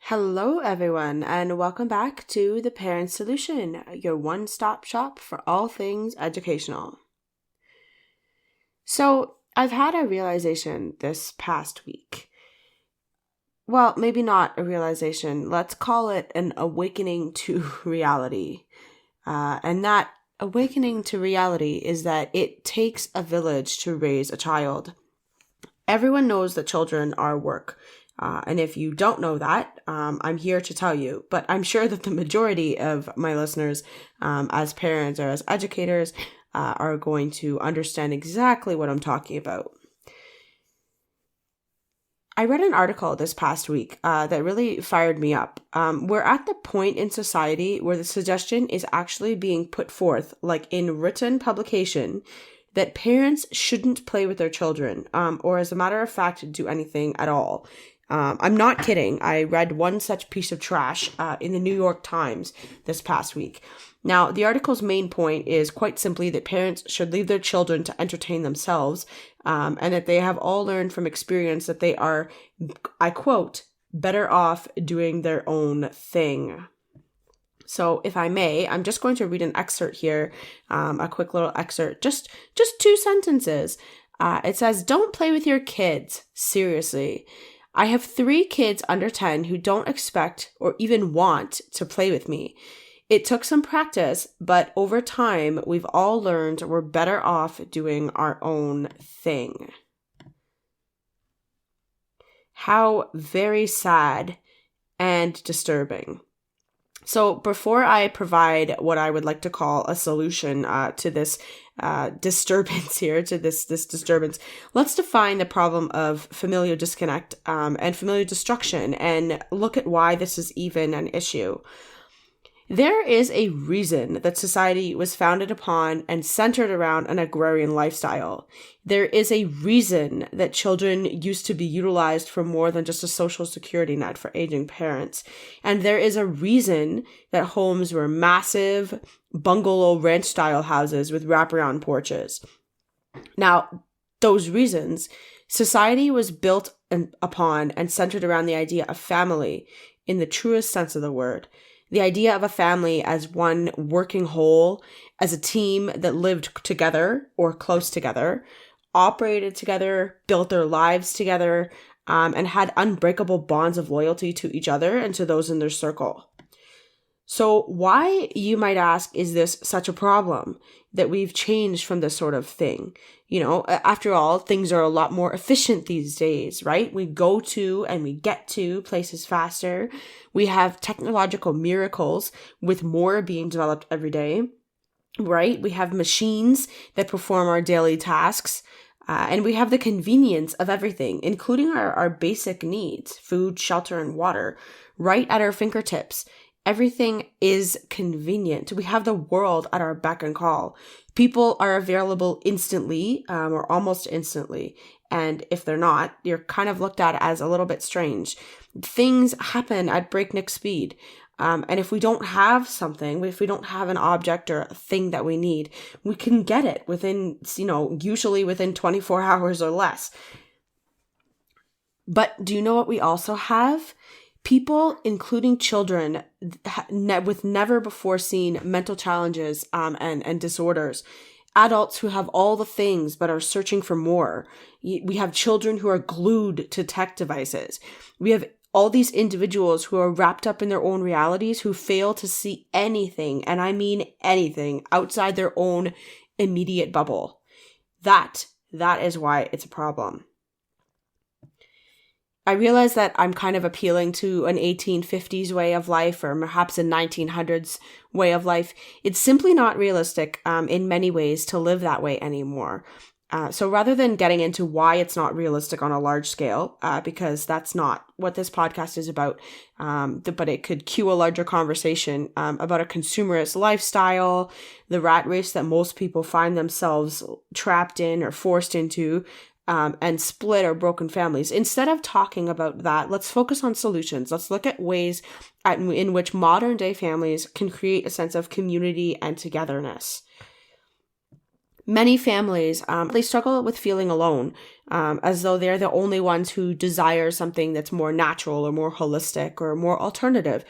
Hello, everyone, and welcome back to The Parent Solution, your one-stop shop for all things educational. So, I've had a realization this past week. Well, maybe not a realization. Let's call it an awakening to reality. And that awakening to reality is that it takes a village to raise a child. Everyone knows that children are work. And if you don't know that, I'm here to tell you. But I'm sure that the majority of my listeners, as parents or as educators, are going to understand exactly what I'm talking about. I read an article this past week that really fired me up. We're at the point in society where the suggestion is actually being put forth, like in written publication, that parents shouldn't play with their children, or as a matter of fact, do anything at all. I'm not kidding. I read one such piece of trash in the New York Times this past week. Now, the article's main point is quite simply that parents should leave their children to entertain themselves, and that they have all learned from experience that they are, I quote, better off doing their own thing. So if I may, I'm just going to read an excerpt here, a quick little excerpt, just 2 sentences. It says, "Don't play with your kids. Seriously. I have 3 kids under 10 who don't expect or even want to play with me. It took some practice, but over time, we've all learned we're better off doing our own thing." How very sad and disturbing. So before I provide what I would like to call a solution to this disturbance here, to this disturbance, let's define the problem of familial disconnect and familial destruction and look at why this is even an issue. There is a reason that society was founded upon and centered around an agrarian lifestyle. There is a reason that children used to be utilized for more than just a social security net for aging parents. And there is a reason that homes were massive bungalow ranch-style houses with wraparound porches. Now, those reasons, society was built upon and centered around the idea of family in the truest sense of the word. The idea of a family as one working whole, as a team that lived together or close together, operated together, built their lives together, and had unbreakable bonds of loyalty to each other and to those in their circle. So why, you might ask, is this such a problem that we've changed from this sort of thing? You know, after all, things are a lot more efficient these days, right? We go to and we get to places faster. We have technological miracles with more being developed every day, right? We have machines that perform our daily tasks. And we have the convenience of everything, including our basic needs, food, shelter, and water, right at our fingertips. Everything is convenient. We have the world at our beck and call. People are available instantly, or almost instantly. And if they're not, you're kind of looked at as a little bit strange. Things happen at breakneck speed. And if we don't have something, if we don't have an object or a thing that we need, we can get it within, usually within 24 hours or less. But do you know what we also have? People, including children, with never before seen mental challenges and disorders. Adults who have all the things but are searching for more. We have children who are glued to tech devices. We have all these individuals who are wrapped up in their own realities who fail to see anything, and I mean anything, outside their own immediate bubble. That is why it's a problem. I realize that I'm kind of appealing to an 1850s way of life or perhaps a 1900s way of life. It's simply not realistic in many ways to live that way anymore. So rather than getting into why it's not realistic on a large scale, because that's not what this podcast is about, but it could cue a larger conversation about a consumerist lifestyle, the rat race that most people find themselves trapped in or forced into, and split or broken families. Instead of talking about that, let's focus on solutions. Let's look at ways in which modern day families can create a sense of community and togetherness. Many families, they struggle with feeling alone. as though they're the only ones who desire something that's more natural or more holistic or more alternative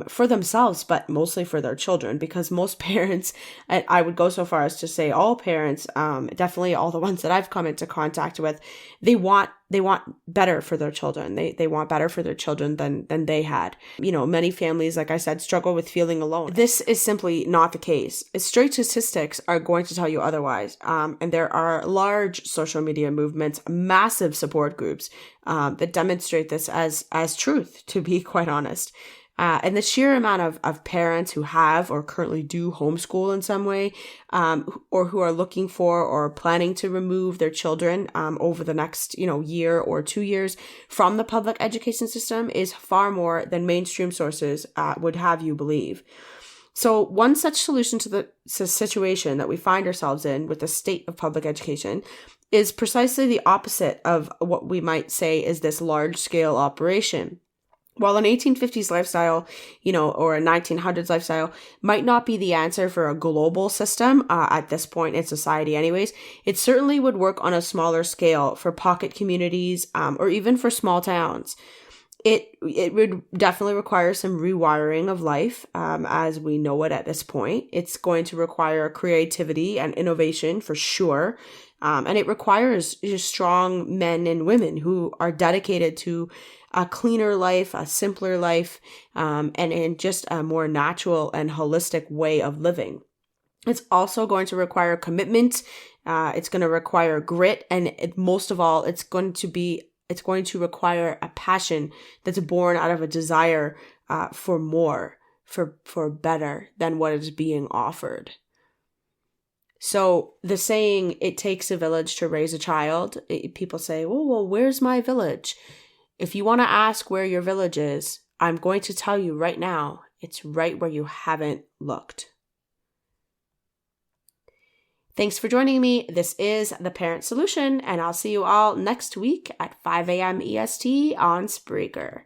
for themselves, but mostly for their children. Because most parents, I would go so far as to say all parents, definitely all the ones that I've come into contact with, they want better for their children. They want better for their children than they had. Many families, like I said, struggle with feeling alone. This is simply not the case. Straight statistics are going to tell you otherwise. And there are large social media movements, massive support groups that demonstrate this as truth, to be quite honest. And the sheer amount of parents who have or currently do homeschool in some way, or who are looking for or planning to remove their children over the next year or 2 years from the public education system is far more than mainstream sources would have you believe. So one such solution to the situation that we find ourselves in with the state of public education is precisely the opposite of what we might say is this large-scale operation. While an 1850s lifestyle, or a 1900s lifestyle might not be the answer for a global system at this point in society anyways, it certainly would work on a smaller scale for pocket communities or even for small towns. It would definitely require some rewiring of life as we know it at this point. It's going to require creativity and innovation for sure. And it requires strong men and women who are dedicated to a cleaner life, a simpler life, and in just a more natural and holistic way of living. It's also going to require commitment. It's going to require grit. And most of all, it's going to require a passion that's born out of a desire for more, for better than what is being offered. So the saying, it takes a village to raise a child, people say, well, where's my village? If you want to ask where your village is, I'm going to tell you right now, it's right where you haven't looked. Thanks for joining me. This is The Parent Solution, and I'll see you all next week at 5 a.m. EST on Spreaker.